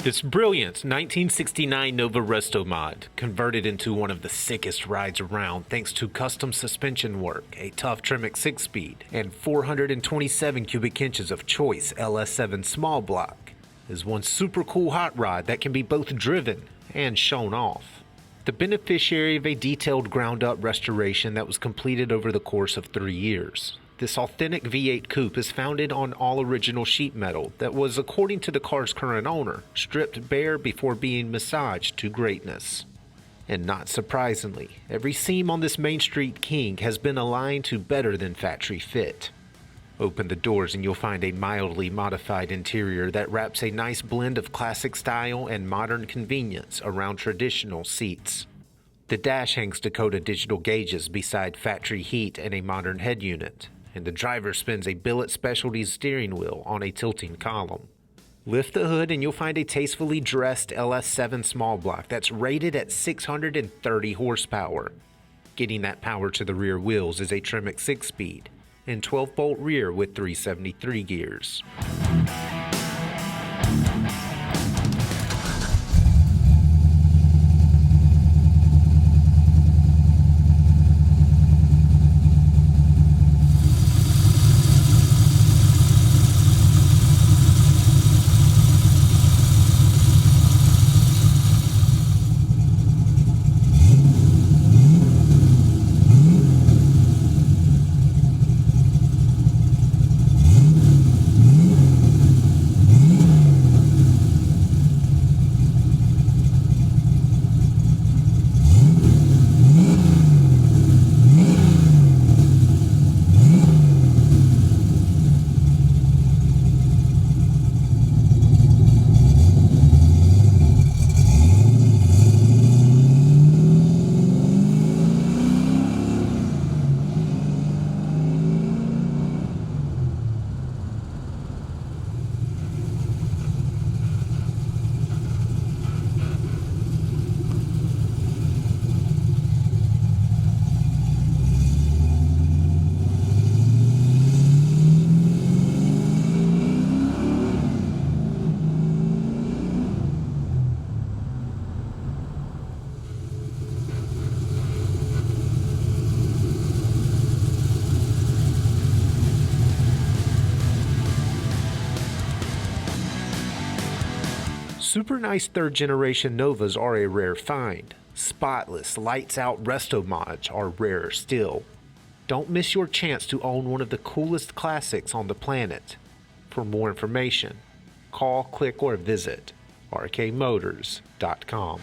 This brilliant 1969 Nova Restomod converted into one of the sickest rides around thanks to custom suspension work, a tough Tremec 6-speed, and 427 cubic inches of choice LS7 small block, is one super cool hot rod that can be both driven and shown off. The beneficiary of a detailed ground-up restoration that was completed over the course of 3 years. This authentic V8 coupe is founded on all original sheet metal that was, according to the car's current owner, stripped bare before being massaged to greatness. And not surprisingly, every seam on this Main Street King has been aligned to better than factory fit. Open the doors and you'll find a mildly modified interior that wraps a nice blend of classic style and modern convenience around traditional seats. The dash hangs Dakota digital gauges beside factory heat and a modern head unit, and the driver spins a Billet Specialties steering wheel on a tilting column. Lift the hood and you'll find a tastefully dressed LS7 small block that's rated at 630 horsepower. Getting that power to the rear wheels is a Tremec 6-speed and 12-bolt rear with 373 gears. Super nice 3rd generation Novas are a rare find. Spotless, lights out Restomods are rarer still. Don't miss your chance to own one of the coolest classics on the planet. For more information, call, click, or visit rkmotors.com.